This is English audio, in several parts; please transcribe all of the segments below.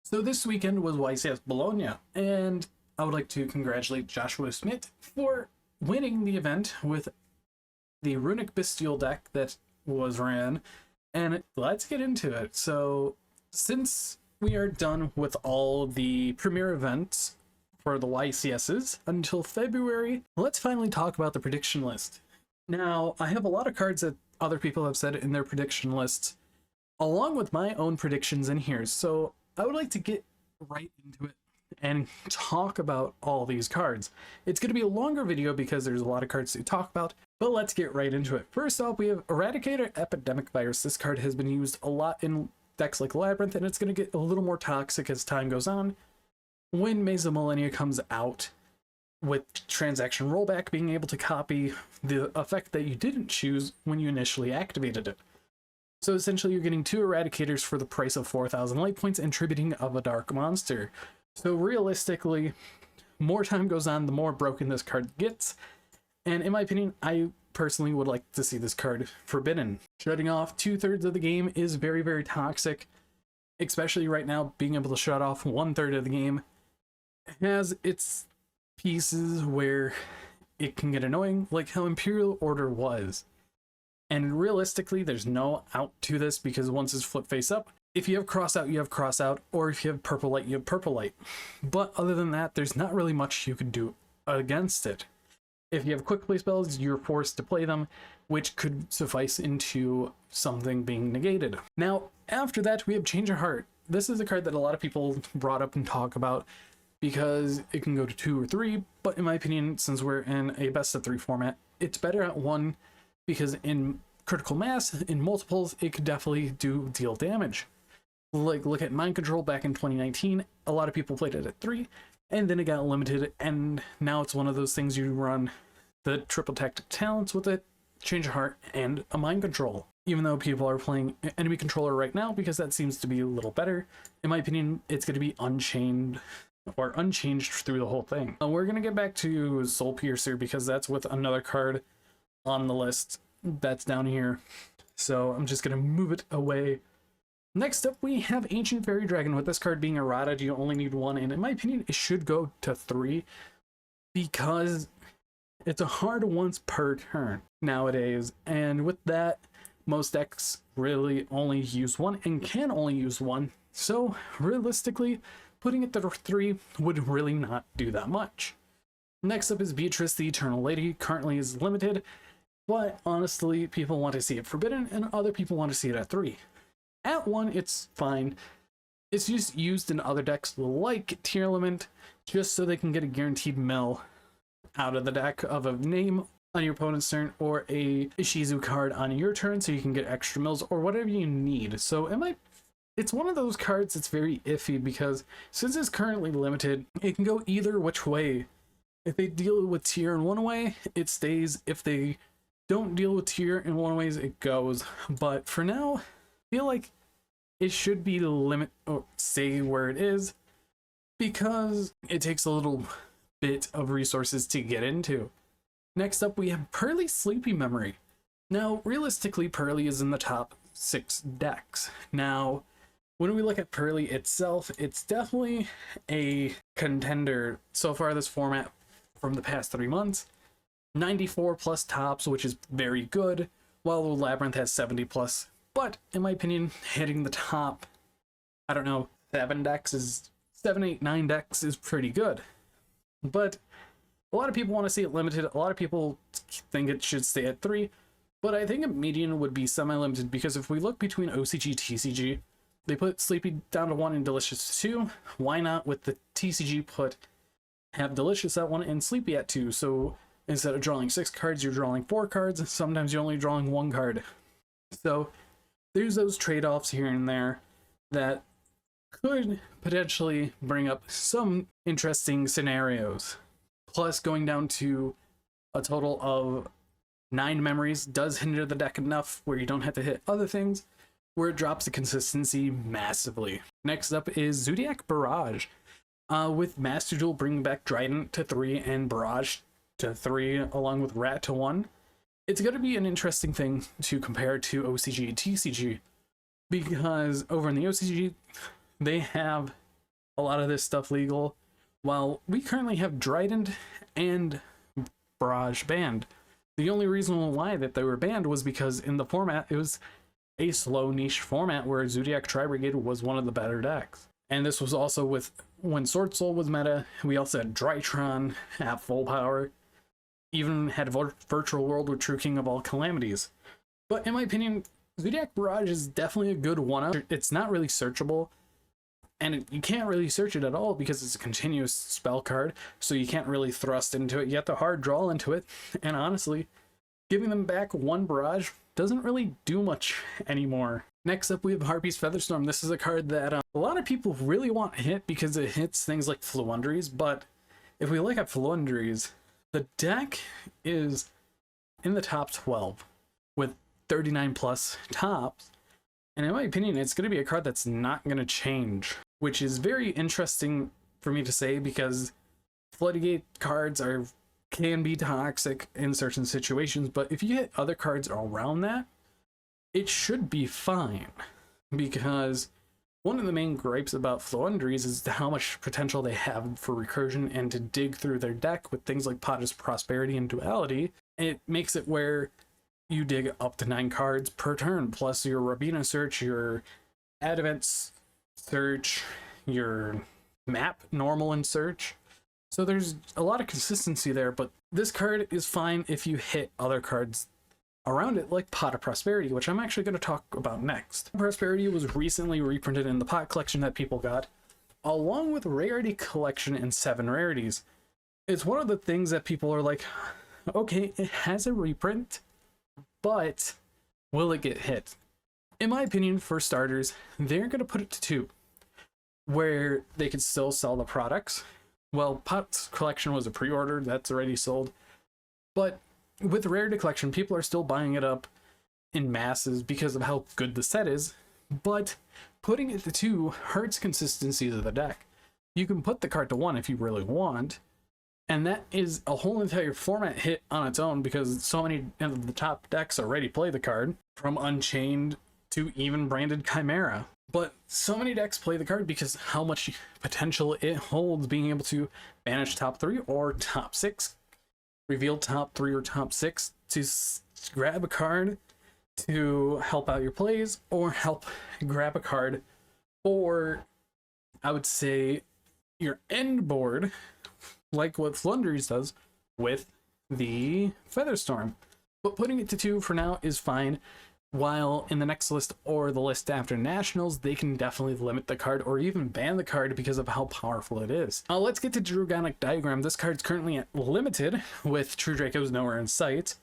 So this weekend was YCS Bologna, and I would like to congratulate Joshua Smith for winning the event with the Runic Bestial deck that was ran, and let's get into it. So since we are done with all the premier events for the YCSs until February, let's finally talk about the prediction list. Now, I have a lot of cards that other people have said in their prediction lists, along with my own predictions in here, so I would like to get right into it and talk about all these cards. It's going to be a longer video because there's a lot of cards to talk about, but let's get right into it. First off, we have Eradicator Epidemic Virus. This card has been used a lot in decks like Labyrinth, and it's going to get a little more toxic as time goes on. When Maze of Millennia comes out, with transaction rollback being able to copy the effect that you didn't choose when you initially activated it. So essentially you're getting 2 Eradicators for the price of 4,000 light points and Tributing of a Dark Monster. So realistically, more time goes on, the more broken this card gets. And in my opinion, I personally would like to see this card forbidden. Shutting off 2/3 of the game is very, very toxic. Especially right now, being able to shut off 1/3 of the game has its pieces where it can get annoying, like how Imperial Order was. And realistically, there's no out to this because once it's flip face up, if you have cross out, you have cross out, or if you have purple light, you have purple light. But other than that, there's not really much you can do against it. If you have quick play spells, you're forced to play them, which could suffice into something being negated. Now, after that, we have Change of Heart. This is a card that a lot of people brought up and talk about because it can go to 2 or 3, but in my opinion, since we're in a best of 3 format, it's better at 1 because in critical mass, in multiples, it could definitely deal damage. Like, look at Mind Control back in 2019, a lot of people played it at 3, and then it got limited, and now it's one of those things you run the triple tactic talents with it, Change of Heart, and a Mind Control. Even though people are playing Enemy Controller right now because that seems to be a little better, in my opinion, it's going to be unchanged through the whole thing. We're going to get back to Soul Piercer because that's with another card on the list that's down here. So I'm just going to move it away. Next up, we have Ancient Fairy Dragon. With this card being errata, you only need 1, and in my opinion, it should go to 3 because it's a hard once per turn nowadays. And with that, most decks really only use 1 and can only use 1. So realistically, putting it to 3 would really not do that much. Next up is Beatrice the Eternal Lady. Currently is limited, but honestly, people want to see it forbidden and other people want to see it at 3. At 1, it's fine. It's just used in other decks like Tearlament, just so they can get a guaranteed mill out of the deck of a name on your opponent's turn or a Ishizu card on your turn so you can get extra mills or whatever you need. So it's one of those cards that's very iffy because since it's currently limited, it can go either which way. If they deal with tier in one way, it stays. If they don't deal with tier in one way, it goes. But for now, I feel like it should be the limit or stay where it is because it takes a little bit of resources to get into. Next up, we have Pearly Sleepy Memory. Now, realistically, Pearly is in the top 6 decks. Now, when we look at Pearly itself, it's definitely a contender so far this format from the past 3 months. 94 plus tops, which is very good, while the Labyrinth has 70 plus. But in my opinion, hitting the top, I don't know, 7 decks is 7, 8, 9 decks is pretty good. But a lot of people want to see it limited. A lot of people think it should stay at 3. But I think a median would be semi-limited because if we look between OCG, TCG, they put Sleepy down to 1 and Delicious to 2. Why not with the TCG have Delicious at 1 and Sleepy at 2? So instead of drawing 6 cards, you're drawing 4 cards. Sometimes you're only drawing 1 card. So there's those trade-offs here and there that could potentially bring up some interesting scenarios. Plus, going down to a total of 9 memories does hinder the deck enough where you don't have to hit other things, where it drops the consistency massively. Next up is Zodiac Barrage. With Master Duel bringing back Trident to 3 and Barrage to 3 along with Rat to 1, it's going to be an interesting thing to compare to OCG and TCG because over in the OCG, they have a lot of this stuff legal, while we currently have Dryden and Barrage banned. The only reason why that they were banned was because in the format, it was a slow niche format where Zoodiac Tri-Brigade was one of the better decks. And this was also with when Sword Soul was meta. We also had Drytron at full power, even had Virtual World with True King of All Calamities. But in my opinion, Zoodiac Barrage is definitely a good one-up. It's not really searchable, and you can't really search it at all because it's a continuous spell card, so you can't really thrust into it. You have to hard draw into it, and honestly, giving them back one Barrage doesn't really do much anymore. Next up, we have Harpy's Featherstorm. This is a card that a lot of people really want to hit because it hits things like Floowandereeze, but if we look at Floowandereeze, the deck is in the top 12 with 39 plus tops, and in my opinion, it's going to be a card that's not going to change, which is very interesting for me to say because Floodgate cards can be toxic in certain situations, but if you hit other cards around that, it should be fine, because one of the main gripes about Floowandereeze is how much potential they have for recursion and to dig through their deck with things like Potter's Prosperity and Duality. It makes it where you dig up to 9 cards per turn, plus your Rabina search, your Advent search, your map normal and search. So there's a lot of consistency there, but this card is fine if you hit other cards around it, like Pot of Prosperity, which I'm actually going to talk about next. Prosperity was recently reprinted in the Pot collection that people got, along with Rarity Collection and 7 Rarities. It's one of the things that people are like, okay, it has a reprint, but will it get hit? In my opinion, for starters, they're going to put it to 2, where they could still sell the products. Well, Pot's collection was a pre-order, that's already sold, but with Rarity Collection, people are still buying it up in masses because of how good the set is, but putting it to 2 hurts consistency of the deck. You can put the card to 1 if you really want, and that is a whole entire format hit on its own because so many of the top decks already play the card, from Unchained to even Branded Chimera. But so many decks play the card because how much potential it holds, being able to banish top 3 or top 6, reveal top 3 or top 6 to grab a card to help out your plays, or help grab a card for, I would say, your end board, like what Floowandereeze does with the Featherstorm. But putting it to 2 for now is fine, while in the next list or the list after Nationals, they can definitely limit the card or even ban the card because of how powerful it is. Now let's get to Dragonic Diagram. This card's currently at limited with True Draco's nowhere in sight.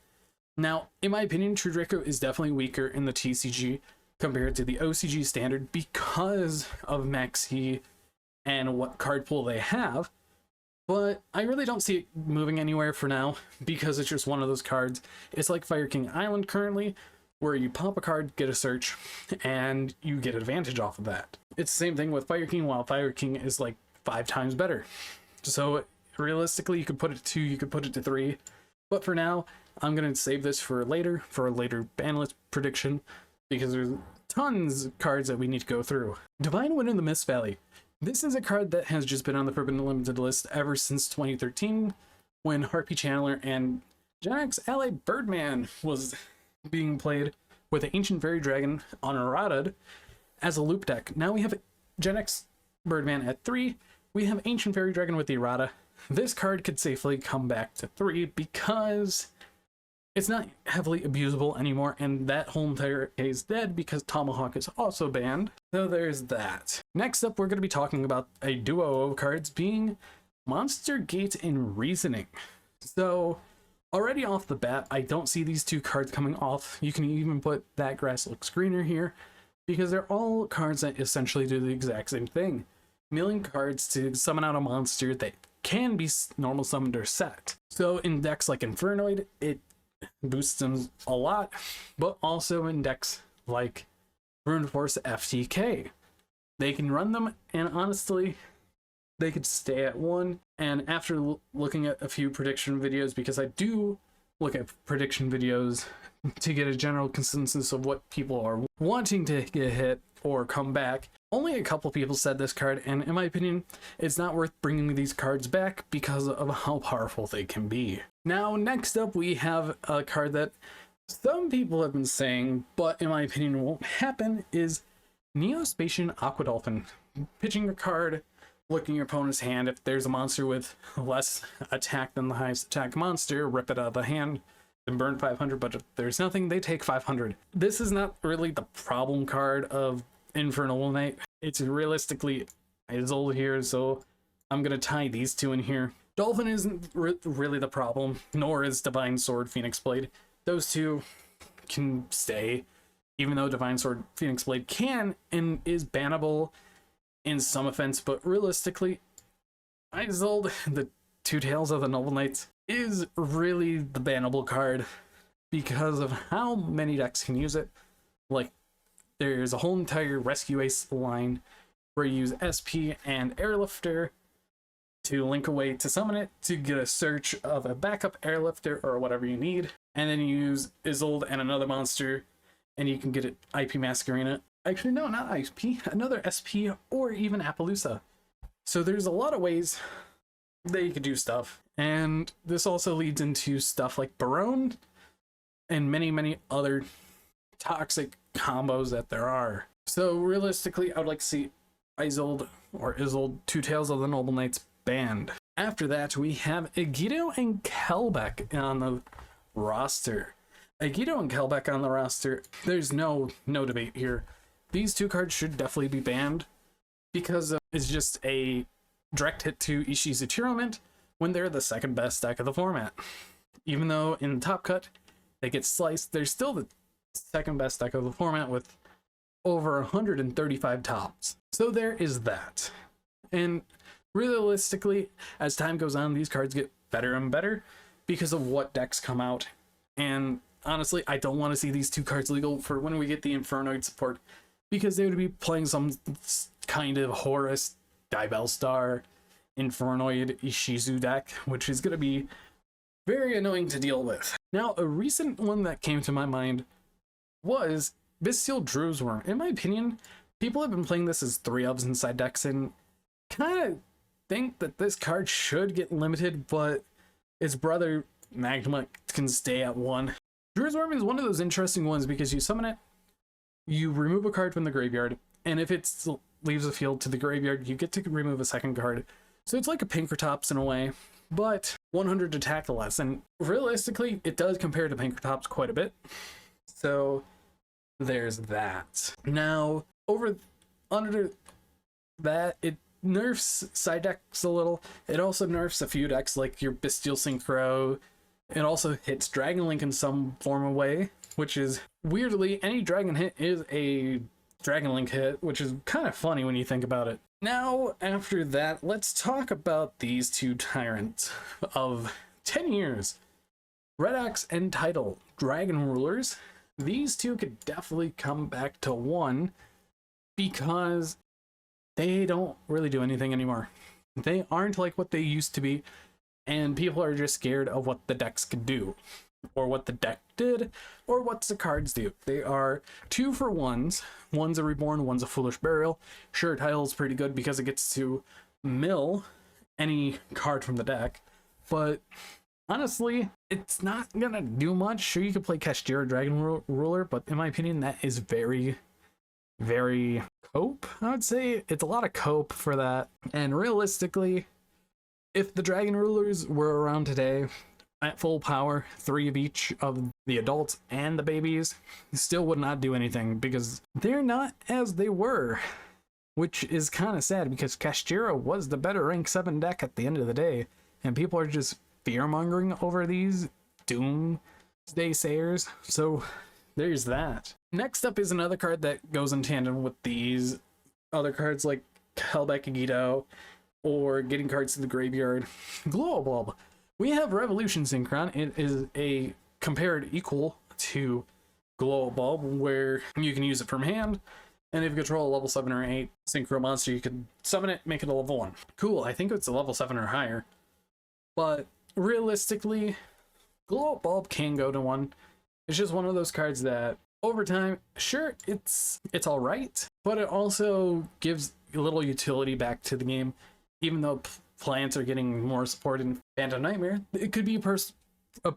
Now, in my opinion, True Draco is definitely weaker in the TCG compared to the OCG standard because of Maxi and what card pool they have. But I really don't see it moving anywhere for now because it's just one of those cards. It's like Fire King Island currently, where you pop a card, get a search, and you get advantage off of that. It's the same thing with Fire King, while Fire King is like 5 times better. So realistically, you could put it to 2, you could put it to 3. But for now, I'm going to save this for a later ban list prediction, because there's tons of cards that we need to go through. Divine Wind in the Mist Valley. This is a card that has just been on the Forbidden Limited list ever since 2013, when Harpy Channeler and Genex ally Birdman was being played with the Ancient Fairy Dragon on Errata as a loop deck. Now we have Genex Birdman at 3, we have Ancient Fairy Dragon with the Errata. This card could safely come back to 3 because it's not heavily abusable anymore, and that whole entire case is dead because Tomahawk is also banned. So there's that. Next up, we're going to be talking about a duo of cards being Monster Gate and Reasoning. So already off the bat, I don't see these 2 cards coming off. You can even put That Grass Looks Greener here, because they're all cards that essentially do the exact same thing. Milling cards to summon out a monster that can be normal summoned or set. So in decks like Infernoid, it boosts them a lot, but also in decks like Rune Force FTK, they can run them, and honestly, they could stay at 1. And after looking at a few prediction videos, because I do look at prediction videos to get a general consensus of what people are wanting to get hit or come back. Only a couple people said this card, and in my opinion, it's not worth bringing these cards back because of how powerful they can be. Now, next up, we have a card that some people have been saying, but in my opinion won't happen, is Neospacian Aquadolphin. Pitching your card, looking your opponent's hand. If there's a monster with less attack than the highest attack monster, rip it out of the hand and burn 500, but if there's nothing, they take 500. This is not really the problem card of Infernal Knight. It's realistically Isolde here, so I'm gonna tie these two in here. Dolphin isn't really the problem, nor is Divine Sword Phoenix Blade. Those two can stay, even though Divine Sword Phoenix Blade can and is bannable in some offense, but realistically, Isolde, the Two Tails of the Noble Knights, is really the bannable card because of how many decks can use it. Like, there's a whole entire Rescue Ace line where you use SP and Airlifter to link away to summon it to get a search of a backup Airlifter or whatever you need, and then you use Isolde and another monster, and you can get it IP Masquerena. Actually, no, not IP, another SP, or even Appaloosa. So there's a lot of ways that you could do stuff. And this also leads into stuff like Barone and many, many other toxic combos that there are. So realistically, I would like to see Isolde or Isolde Two Tails of the Noble Knights banned. After that, we have Agido and Kelbeck on the roster. Agido and Kelbeck on the roster, there's no debate here. These two cards should definitely be banned because it's just a direct hit to Ishizu Tearlament when they're the second best deck of the format. Even though in the top cut they get sliced, they're still the second best deck of the format with over 135 tops. So there is that. And realistically, as time goes on, these cards get better and better because of what decks come out. And honestly, I don't want to see these two cards legal for when we get the Infernoid support, because they would be playing some kind of Horus, Diabellstar, Infernoid Ishizu deck, which is going to be very annoying to deal with. Now, a recent one that came to my mind was Bystial Drewsworm. In my opinion, people have been playing this as 3-ofs inside decks and kind of think that this card should get limited, but its brother Magma can stay at 1. Drewsworm is one of those interesting ones because you summon it, you remove a card from the graveyard, and if it leaves the field to the graveyard, you get to remove a second card. So it's like a Pinkertops in a way, but 100 attack less, and realistically, it does compare to Pinkertops quite a bit. So there's that. Now, under that, it nerfs side decks a little. It also nerfs a few decks like your Bystial Synchro. It also hits Dragon Link in some form of way, which is weirdly, any Dragon hit is a Dragon Link hit, which is kind of funny when you think about it. Now, after that, let's talk about these two tyrants of 10 years. Red Axe and Tidal, Dragon Rulers. These two could definitely come back to 1 because they don't really do anything anymore. They aren't like what they used to be, and people are just scared of what the decks could do, or what the deck did, or what the cards do. They are 2-for-1s. One's a Reborn, one's a Foolish Burial. Sure, Tidal's pretty good because it gets to mill any card from the deck, but honestly, it's not gonna do much. Sure, you could play Kashtira Dragon Ruler, but in my opinion, that is very, very cope. I would say it's a lot of cope for that. And realistically, if the Dragon Rulers were around today at full power, 3 of each of the adults and the babies, still would not do anything because they're not as they were, which is kind of sad because Kashtira was the better rank 7 deck at the end of the day, and people are just fear-mongering over these doomsday sayers. So there's that. Next up is another card that goes in tandem with these other cards like Kelbeck Agido or getting cards to the graveyard. Glowbulb. We have Revolution Synchron. It is a compared equal to Glowbulb, where you can use it from hand, and if you control a level 7 or 8 synchro monster, you can summon it, make it a level 1. Cool, I think it's a level 7 or higher. But realistically, Glow Up Bulb can go to 1. It's just one of those cards that over time, sure, it's all right, but it also gives a little utility back to the game. Even though plants are getting more support in Phantom Nightmare, it could be a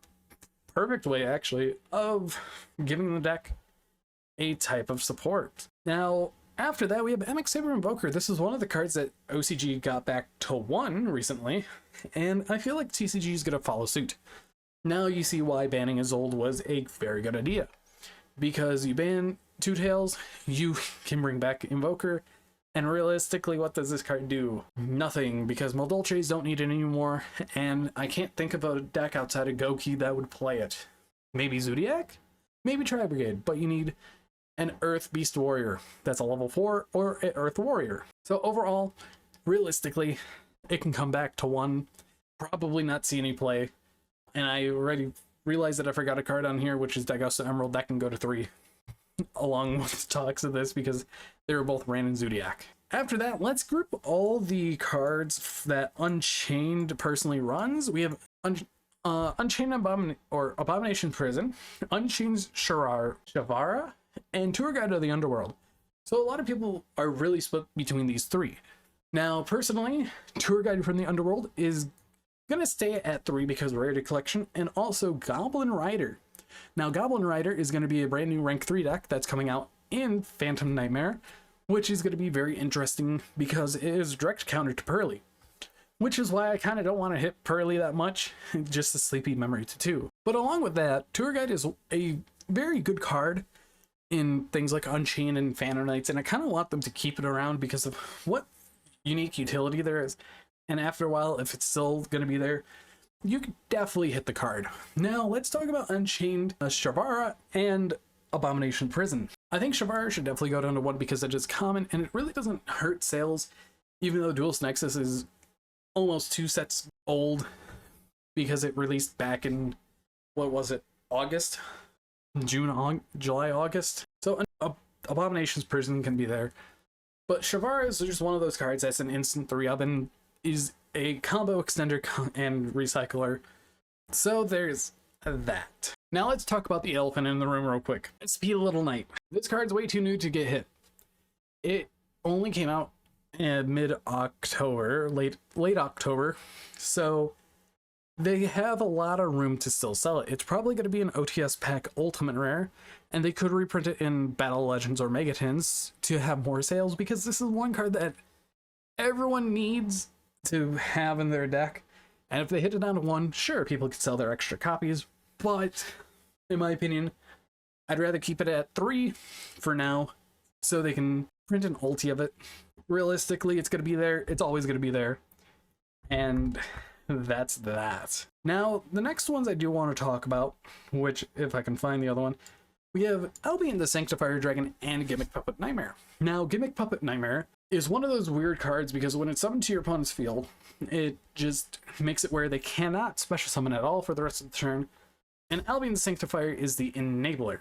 perfect way, actually, of giving the deck a type of support. Now, after that, we have MX Saber Invoker. This is one of the cards that OCG got back to 1 recently, and I feel like TCG is going to follow suit. Now you see why banning Isolde was a very good idea. Because you ban Two Tails, you can bring back Invoker, and realistically, what does this card do? Nothing, because Moldolches don't need it anymore, and I can't think of a deck outside of Goki that would play it. Maybe Zodiac? Maybe Tri-Brigade, but you need an Earth Beast Warrior that's a level 4 or an Earth Warrior. So overall, realistically, it can come back to 1, probably not see any play, and I already realized that I forgot a card on here, which is Dagosta Emerald. That can go to 3 along with talks of this because they were both ran in Zodiac. After that, let's group all the cards that Unchained personally runs. We have Unchained Abomination Prison, Unchained Shavara, and Tour Guide of the Underworld. So a lot of people are really split between these 3. Now, personally, Tour Guide from the Underworld is gonna stay at 3 because Rarity Collection, and also Goblin Rider. Now, Goblin Rider is going to be a brand new rank 3 deck that's coming out in Phantom Nightmare, which is going to be very interesting because it is direct counter to Pearly, which is why I kind of don't want to hit Pearly that much, just a sleepy memory to 2. But along with that, Tour Guide is a very good card in things like Unchained and Phantom Knights, and I kind of want them to keep it around because of what unique utility there is. And after a while, if it's still going to be there, you could definitely hit the card. Now, let's talk about Unchained Shavara and Abomination Prison. I think Shavara should definitely go down to 1 because it is common, and it really doesn't hurt sales, even though Duelist Nexus is almost 2 sets old because it released back in, what was it, August? July, August? So Abomination's Prison can be there. But Shavara is just one of those cards that's an instant 3-up and is a combo extender and recycler. So there's that. Now let's talk about the elephant in the room real quick. SP Little Knight. This card's way too new to get hit. It only came out in mid-October, late October, so they have a lot of room to still sell it. It's probably going to be an OTS pack Ultimate Rare, and they could reprint it in Battle Legends or Megatins to have more sales, because this is one card that everyone needs to have in their deck. And if they hit it down to 1, sure, people could sell their extra copies, but in my opinion, I'd rather keep it at 3 for now so they can print an ulti of it. Realistically, it's going to be there. It's always going to be there. And that's that. Now, the next ones I do want to talk about, which, if I can find the other one, we have Albion the Sanctifier Dragon and Gimmick Puppet Nightmare. Now, Gimmick Puppet Nightmare is one of those weird cards because when it's summoned to your opponent's field, it just makes it where they cannot special summon at all for the rest of the turn, and Albion the Sanctifier is the enabler.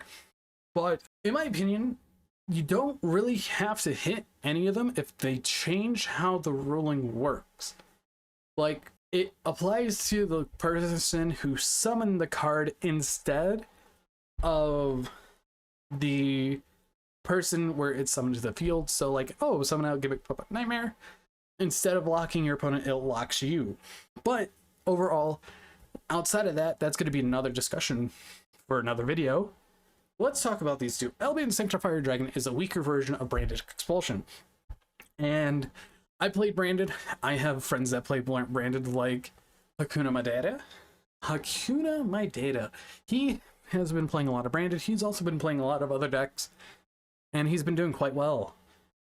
But in my opinion, you don't really have to hit any of them if they change how the ruling works. Like, it applies to the person who summoned the card instead of the person where it's summoned to the field. So like, oh, summon out Gimmick Puppet Nightmare. Instead of locking your opponent, it locks you. But overall, outside of that, that's going to be another discussion for another video. Let's talk about these two. Albion Sanctifier Dragon is a weaker version of Branded Expulsion. And I played Branded. I have friends that play Branded, like Hakuna Matata. Hakuna Matata. He has been playing a lot of Branded. He's also been playing a lot of other decks, and he's been doing quite well.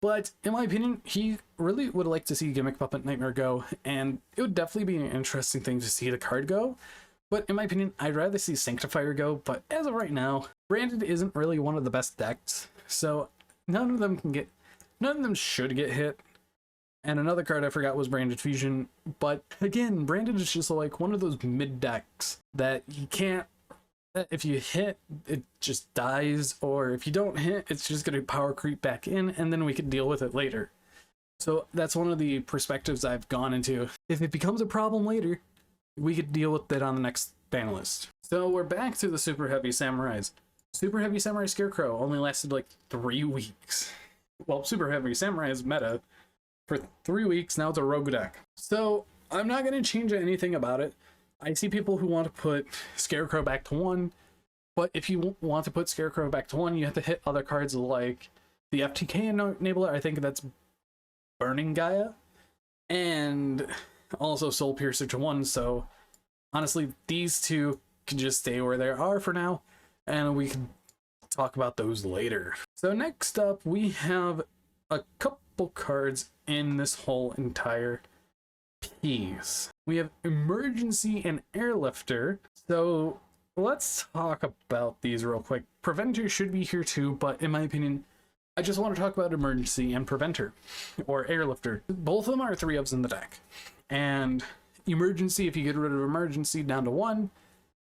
But in my opinion, he really would like to see Gimmick Puppet Nightmare go, and it would definitely be an interesting thing to see the card go. But in my opinion, I'd rather see Sanctifier go, but as of right now, Branded isn't really one of the best decks, so none of them should get hit. And another card I forgot was Branded Fusion, but again, Branded is just like one of those mid decks that you can't, if you hit, it just dies, or if you don't hit, it's just going to power creep back in, and then we can deal with it later. So that's one of the perspectives I've gone into. If it becomes a problem later, we could deal with it on the next ban list. So we're back to the Super Heavy Samurais. Super Heavy Samurai Scarecrow only lasted like 3 weeks. Well, Super Heavy Samurai is meta for 3 weeks, now it's a rogue deck. So I'm not going to change anything about it. I see people who want to put Scarecrow back to 1, but if you want to put Scarecrow back to 1, you have to hit other cards like the FTK enabler. I think that's Burning Gaia, and also Soul Piercer to 1. So honestly, these two can just stay where they are for now, and we can talk about those later. So next up, we have a couple cards in this whole entire piece. We have Emergency and Airlifter. So let's talk about these real quick. Preventer should be here too, but in my opinion, I just want to talk about Emergency and Preventer, or Airlifter. Both of them are 3-ofs in the deck. And Emergency, if you get rid of Emergency down to 1,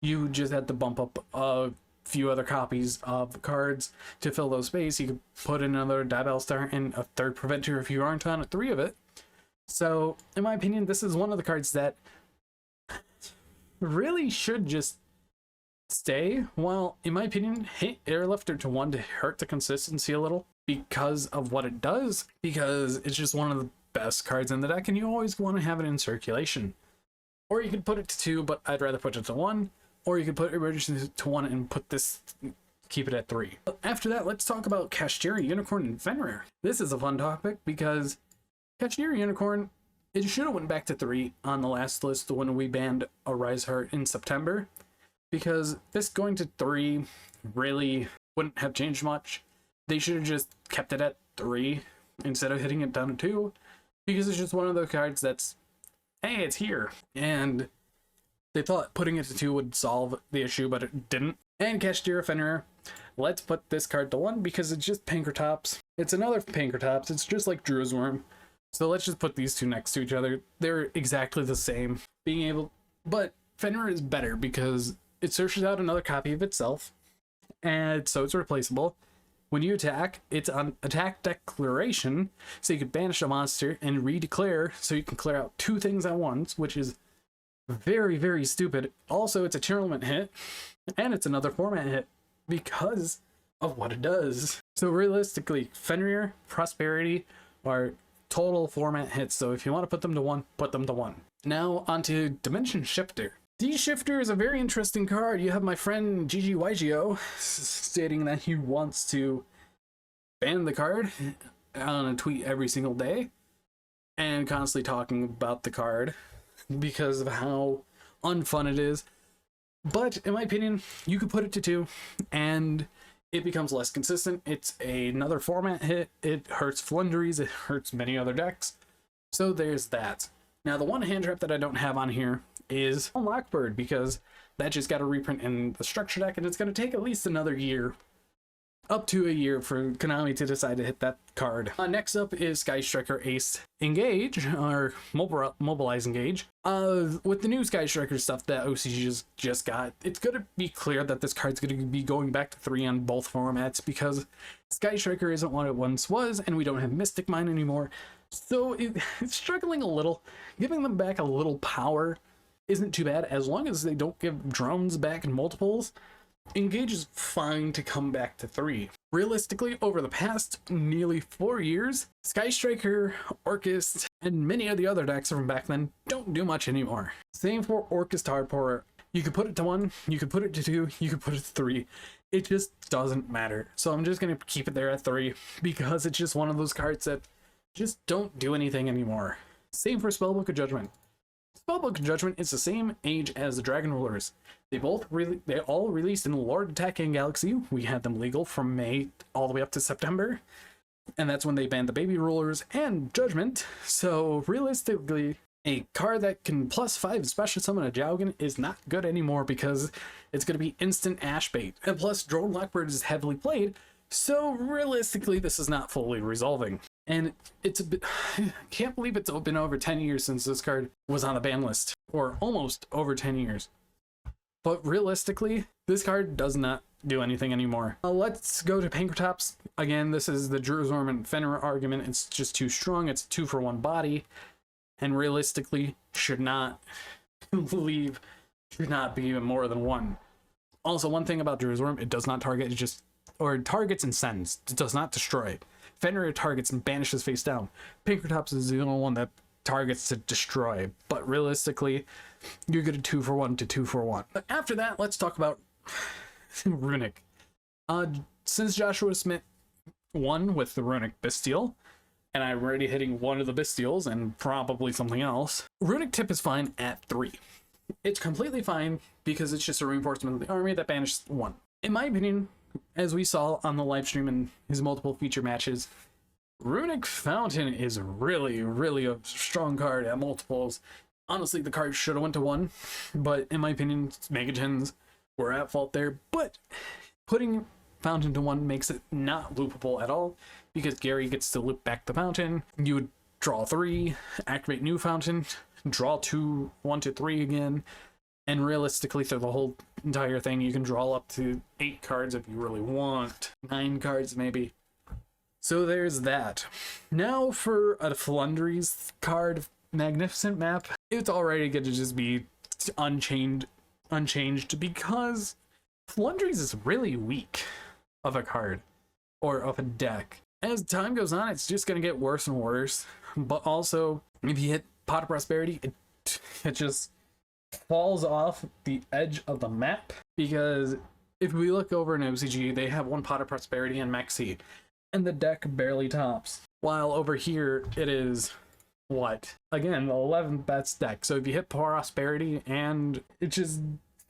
you just had to bump up a few other copies of the cards to fill those space. You could put in another Diabell Star and a third Preventer if you aren't on 3 of it. So, in my opinion, this is one of the cards that really should just stay. Well, in my opinion, hit Airlifter to 1 to hurt the consistency a little because of what it does, because it's just one of the best cards in the deck and you always want to have it in circulation. Or you could put it to 2, but I'd rather put it to 1, or you could put Emergency to 1 and put this, keep it at 3. After that, let's talk about Kashtira, Unicorn, and Fenrir. This is a fun topic because Kashtira Unicorn, it should have went back to 3 on the last list when we banned Arise Heart in September, because this going to 3 really wouldn't have changed much. They should have just kept it at 3 instead of hitting it down to 2, because it's just one of those cards that's, hey, it's here. And they thought putting it to 2 would solve the issue, but it didn't. And Kashtira Fenrir, let's put this card to 1 because it's just Pankratops. It's another Pankratops. It's just like Dru's Worm. So let's just put these two next to each other. They're exactly the same. But Fenrir is better because it searches out another copy of itself, and so it's replaceable. When you attack, it's on attack declaration, so you can banish a monster and redeclare, so you can clear out 2 things at once, which is very, very stupid. Also, it's a tournament hit, and it's another format hit because of what it does. So realistically, Fenrir, Prosperity are total format hits, so if you want to put them to 1, put them to 1. Now onto Dimension Shifter. D-Shifter is a very interesting card. You have my friend GGYGO stating that he wants to ban the card on a tweet every single day and constantly talking about the card because of how unfun it is. But in my opinion, you could put it to 2 and it becomes less consistent. It's another format hit. It hurts Flunderies. It hurts many other decks. So there's that. Now, the one hand trap that I don't have on here is Lockbird, because that just got a reprint in the structure deck, and it's going to take at least another year, up to a year, for Konami to decide to hit that card. Next up is Sky Striker Ace Engage, or Mobilize Engage. With the new Sky Striker stuff that OCG just got, it's going to be clear that this card's going to be going back to 3 on both formats, because Sky Striker isn't what it once was, and we don't have Mystic Mine anymore. So it's struggling a little. Giving them back a little power isn't too bad, as long as they don't give drones back in multiples. Engage is fine to come back to 3. Realistically, over the past nearly 4 years, Sky Striker, Orcust, and many of the other decks from back then don't do much anymore. Same for Orcust Hardpower. You could put it to 1, you could put it to 2, you could put it to 3. It just doesn't matter. So I'm just going to keep it there at 3, because it's just one of those cards that just don't do anything anymore. Same for Spellbook of Judgment. Spellbook of Judgment is the same age as the Dragon Rulers. They all released in Lord Attacking Galaxy. We had them legal from May all the way up to September, and that's when they banned the Baby Rulers and Judgment. So realistically, a card that can +5 special summon a Jowgen is not good anymore, because it's going to be instant Ash bait. And plus, Drone Lockbird is heavily played, so realistically, this is not fully resolving. And it's a bit, I can't believe it's been over 10 years since this card was on the ban list, or almost over 10 years. But realistically, this card does not do anything anymore. Let's go to Pankratops. Again, this is the Dru's Worm and Fenrir argument. It's just too strong. It's 2 for 1 body, and realistically should not leave should not be more than one. Also, one thing about Drew's Worm, it does not target, it just, or targets and sends. It does not destroy. Fenrir targets and banishes face down. Pinkertops is the only one that targets to destroy, but realistically, you're good at 2-for-1 to 2-for-1. But after that, let's talk about Runic. Since Joshua Smith won with the Runic Bestial, and I'm already hitting one of the Bestials and probably something else, Runic Tip is fine at 3. It's completely fine because it's just a reinforcement of the army that banishes 1. In my opinion, as we saw on the live stream and his multiple feature matches, Runic Fountain is really, really a strong card at multiples. Honestly, the card should have went to 1, but in my opinion, Megatons were at fault there. But putting Fountain to 1 makes it not loopable at all, because Gary gets to loop back the Fountain. You would draw 3, activate new Fountain, draw 2, 1 to 3 again, and realistically through the whole entire thing, you can draw up to 8 cards if you really want. 9 cards maybe. So there's that. Now for a Flundries card Magnificent Map. It's already going to just be unchanged because Flundries is really weak of a card or of a deck. As time goes on, it's just going to get worse and worse. But also, if you hit Pot of Prosperity, it just falls off the edge of the map, because if we look over in OCG, they have 1 Pot of Prosperity and Maxi, and the deck barely tops. While over here, it is, what? Again, the 11th best deck. So if you hit Prosperity and it just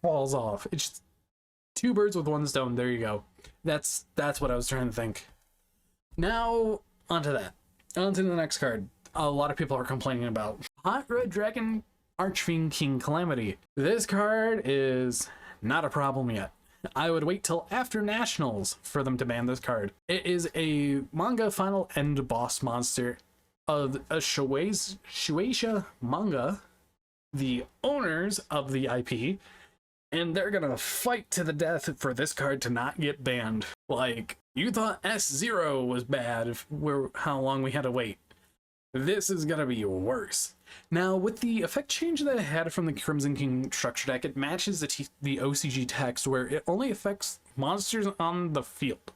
falls off. It's just 2 birds with 1 stone. There you go. That's what I was trying to think. Now, onto that. Onto the next card. A lot of people are complaining about Hot Red Dragon Archfiend King Calamity. This card is not a problem yet. I would wait till after Nationals for them to ban this card. It is a manga final end boss monster of a Shueisha manga, the owners of the IP, and they're gonna fight to the death for this card to not get banned. Like, you thought S0 was bad how long we had to wait. This is gonna be worse. Now, with the effect change that I had from the Crimson King structure deck, it matches the OCG text where it only affects monsters on the field.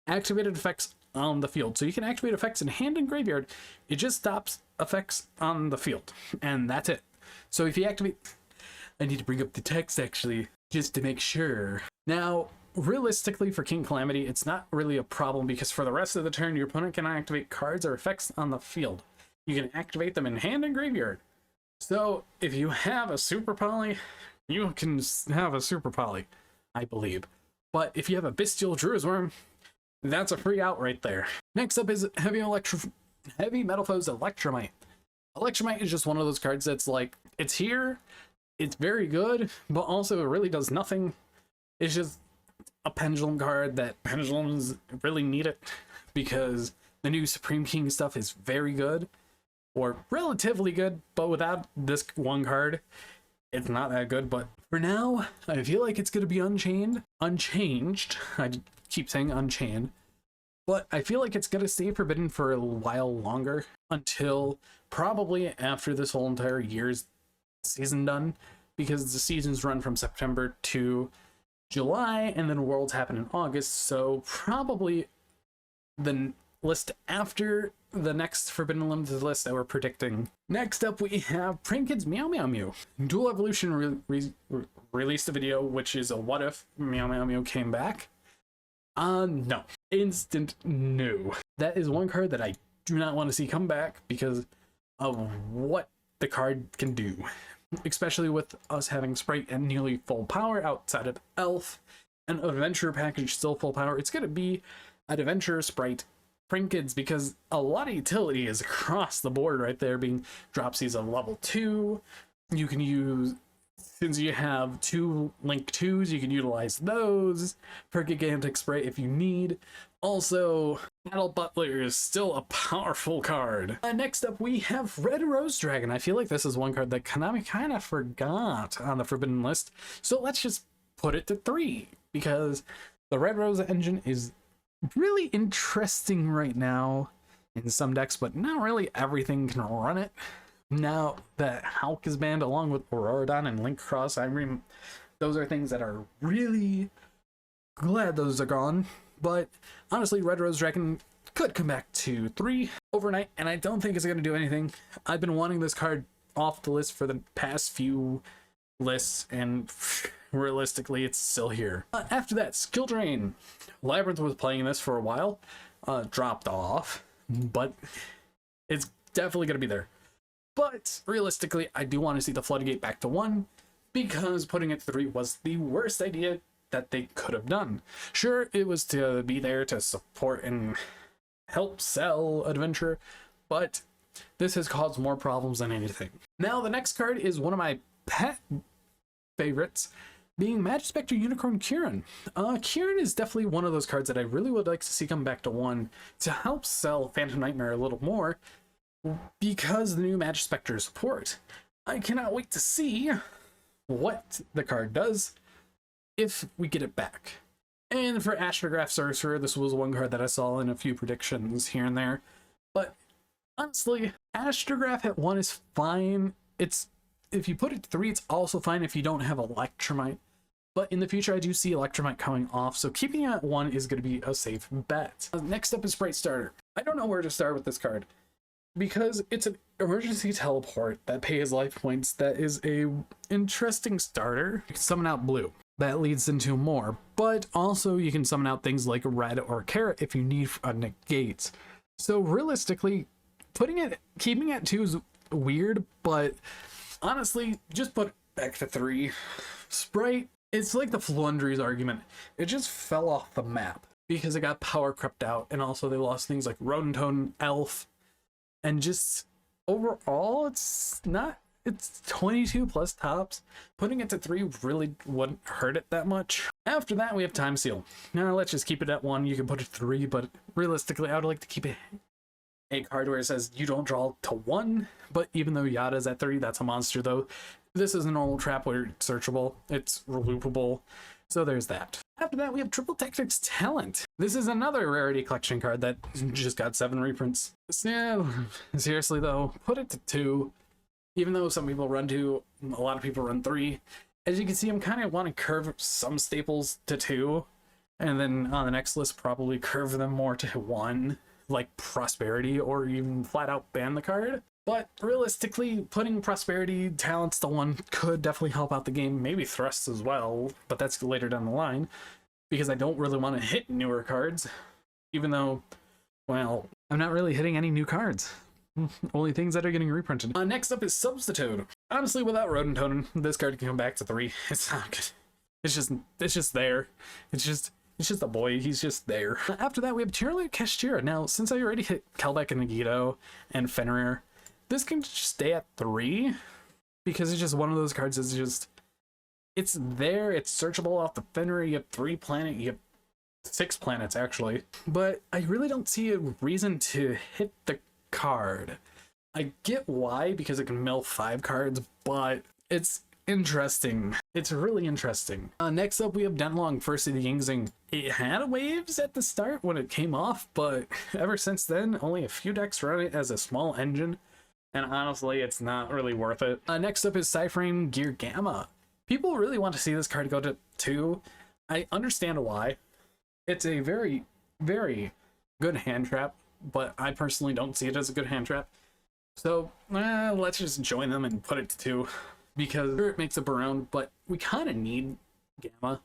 Activated effects on the field. So you can activate effects in hand and graveyard. It just stops effects on the field. And that's it. So if you activate... I need to bring up the text, actually, just to make sure. Now, realistically, for King Calamity, it's not really a problem because for the rest of the turn, your opponent can activate cards or effects on the field. You can activate them in hand and graveyard. So if you have a Super Poly, you can have a Super Poly, I believe. But if you have a Bestial Drew's Worm, that's a free out right there. Next up is Heavy Metal Foes Electromite. Electromite is just one of those cards that's like, it's here, it's very good, but also it really does nothing. It's just a pendulum card that pendulums really need it because the new Supreme King stuff is very good, or relatively good, but without this one card, it's not that good. But for now, I feel like it's going to be unchanged. I keep saying unchained, but I feel like it's going to stay forbidden for a while longer, until probably after this whole entire year's season done, because the seasons run from September to July, and then Worlds happen in August, so probably the list after the next Forbidden Limited list that we're predicting. Next up, we have Prankid's Meow Meow Mew. Dual Evolution released a video, which is a what if Meow Meow Mew came back. No. Instant no. That is one card that I do not want to see come back because of what the card can do. Especially with us having Sprite and nearly full power outside of Elf, and Adventure package still full power. It's going to be an Adventure, Sprite, Prinkids, because a lot of utility is across the board right there, being Dropsies of level 2. You can use, since you have 2 Link 2s, you can utilize those for Gigantic Sprite if you need. Also, Battle Butler is still a powerful card. Next up, we have Red Rose Dragon. I feel like this is one card that Konami kind of forgot on the Forbidden list, so let's just put it to 3, because the Red Rose engine is really interesting right now in some decks, but not really everything can run it. Now that Hulk is banned along with Auroradon and Link Cross, those are things that are really glad those are gone. But honestly, Red Rose Dragon could come back to 3 overnight, and I don't think it's going to do anything. I've been wanting this card off the list for the past few lists, and realistically, it's still here. After that, Skill Drain. Labyrinth was playing this for a while, dropped off, but it's definitely going to be there. But realistically, I do want to see the Floodgate back to 1, because putting it to 3 was the worst idea that they could have done. Sure, it was to be there to support and help sell Adventure, but this has caused more problems than anything. Now, the next card is one of my pet favorites, being Magispector Unicorn Kieran. Kieran is definitely one of those cards that I really would like to see come back to 1 to help sell Phantom Nightmare a little more, because the new Magispector support. I cannot wait to see what the card does if we get it back. And for Astrograph Sorcerer, this was one card that I saw in a few predictions here and there. But honestly, Astrograph at 1 is fine. If you put it to 3, it's also fine if you don't have Electrumite. But in the future, I do see Electrumite coming off, so keeping it at 1 is going to be a safe bet. Next up is Sprite Starter. I don't know where to start with this card, because it's an emergency teleport that pays life points that is a interesting starter. You can summon out blue. That leads into more, but also you can summon out things like red or carrot if you need a negate. So realistically, keeping it at 2 is weird, but honestly, just put it back to 3. Sprite, it's like the Flundries argument. It just fell off the map because it got power crept out, and also they lost things like Rodentone, Elf, and just overall, it's 22 plus tops. Putting it to 3 really wouldn't hurt it that much. After that, we have Time Seal. Now, let's just keep it at 1. You can put it 3, but realistically, I would like to keep it a card where it says you don't draw to 1, but even though Yada's at 3, that's a monster though. This is a normal trap where it's searchable, it's loopable, so there's that. After that, we have Triple Tactics Talent. This is another rarity collection card that just got 7 reprints. So, seriously though, put it to 2. Even though some people run 2, a lot of people run 3. As you can see, I'm kind of want to curve some staples to 2, and then on the next list probably curve them more to 1, like Prosperity, or even flat out ban the card. But realistically, putting Prosperity talents to 1 could definitely help out the game, maybe Thrusts as well, but that's later down the line, because I don't really want to hit newer cards, even though, well, I'm not really hitting any new cards. Only things that are getting reprinted. Next up is Substitute. Honestly, without Rodentone, this card can come back to 3. It's not good. It's just there. It's just a boy. He's just there. After that, we have Tyranitar Kashtira. Now, since I already hit Kelbeck and Nagito and Fenrir, this can just stay at 3, because it's just one of those cards it's there, it's searchable off the Fenrir. You have 3 planets, you have 6 planets actually, but I really don't see a reason to hit the card. I get why, because it can mill 5 cards, but it's interesting. It's really interesting. Next up, we have Denlong, First of the Yingzing. It had waves at the start when it came off, but ever since then, only a few decks run it as a small engine, and honestly, it's not really worth it. Next up is Cyframe Gear Gamma. People really want to see this card go to 2. I understand why. It's a very, very good hand trap, but I personally don't see it as a good hand trap. So let's just join them and put it to 2, because it makes up around, but we kind of need Gamma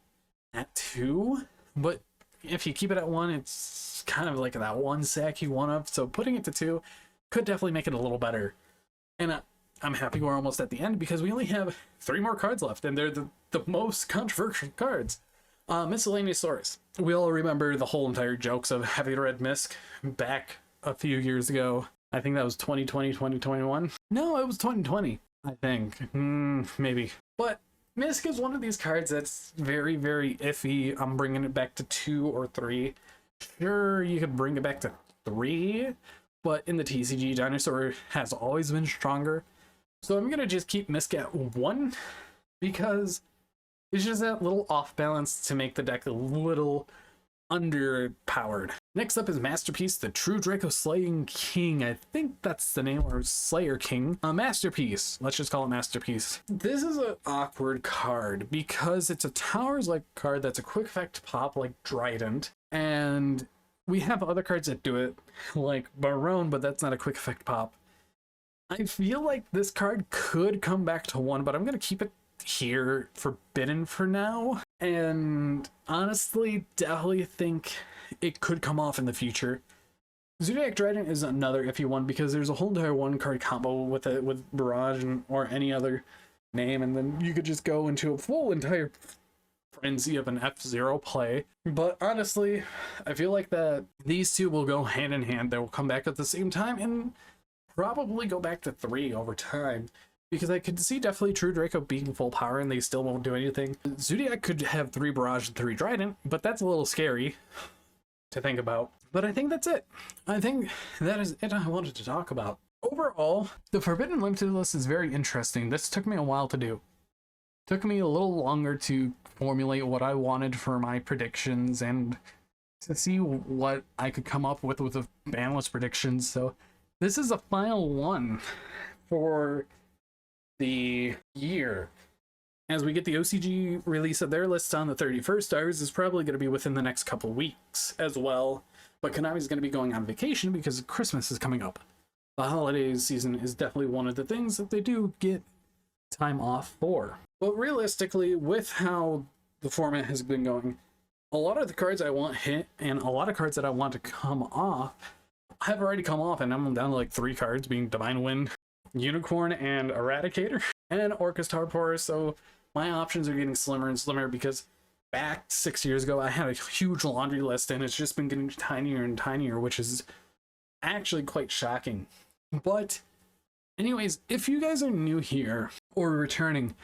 at 2. But if you keep it at 1, it's kind of like that 1 sack you want of, so putting it to 2 could definitely make it a little better. And I'm happy we're almost at the end, because we only have 3 more cards left, and they're the most controversial cards. Miscellaneous Source. We all remember the whole entire jokes of Heavy Red Misk back a few years ago. I think that was 2020, 2021. No, it was 2020, I think. Maybe. But Misk is one of these cards that's very, very iffy. I'm bringing it back to 2 or 3. Sure, you could bring it back to 3, but in the TCG, Dinosaur has always been stronger. So I'm gonna just keep Misk at 1, because it's just that little off balance to make the deck a little underpowered. Next up is Masterpiece, the True Draco Slaying King. I think that's the name, or Slayer King. Masterpiece. Let's just call it Masterpiece. This is an awkward card because it's a Towers-like card that's a quick effect pop like Trident. And we have other cards that do it, like Barone, but that's not a quick effect pop. I feel like this card could come back to 1, but I'm going to keep it here forbidden for now. And honestly, definitely think it could come off in the future. Zoodiac Trident is another iffy one because there's a whole entire 1-card combo with it, with Barrage or any other name, and then you could just go into a full entire frenzy of an F-Zero play. But honestly, I feel like that these two will go hand in hand. They will come back at the same time and probably go back to 3 over time, because I could see definitely True Draco being full power and they still won't do anything. Zoodiac could have 3 Barrage and 3 Trident, but that's a little scary to think about. But I think that's it. I think that is it I wanted to talk about. Overall, the Forbidden Limited list is very interesting. This took me a while to do. Took me a little longer to formulate what I wanted for my predictions and to see what I could come up with the banlist predictions. So this is a final one for the year. As we get the OCG release of their list on the 31st, ours is probably going to be within the next couple weeks as well. But Konami's going to be going on vacation because Christmas is coming up. The holiday season is definitely one of the things that they do get time off for. But realistically, with how the format has been going, a lot of the cards I want hit and a lot of cards that I want to come off have already come off, and I'm down to like 3 cards, being Divine Wind, Unicorn, and Eradicator, and Orcust Tarpor. So my options are getting slimmer and slimmer because back 6 years ago I had a huge laundry list and it's just been getting tinier and tinier, which is actually quite shocking. But anyways, if you guys are new here or returning,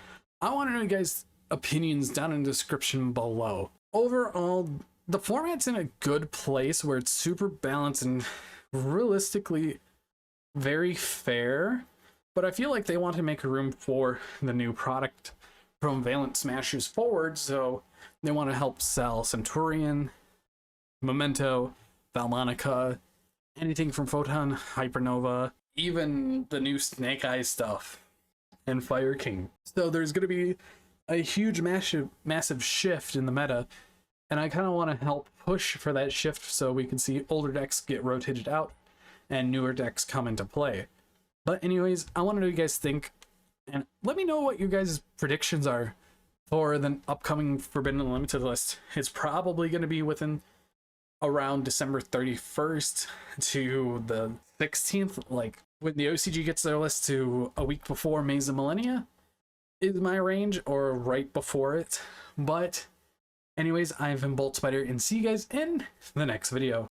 I want to know you guys' opinions down in the description below. Overall, the format's in a good place where it's super balanced and realistically very fair, but I feel like they want to make room for the new product from Valent Smashers forward, so they want to help sell Centurion, Memento, Valmonica, anything from Photon, Hypernova, even the new Snake Eyes stuff, and Fire King. So there's going to be a huge, massive shift in the meta, and I kind of want to help push for that shift so we can see older decks get rotated out and newer decks come into play. But anyways, I want to know what you guys think, and let me know what your guys' predictions are for the upcoming Forbidden Unlimited list. It's probably going to be within around December 31st to the 16th, like when the OCG gets their list, to a week before Maze of Millennia is my range, or right before it. But anyways, I've been Bolt Spider, and see you guys in the next video.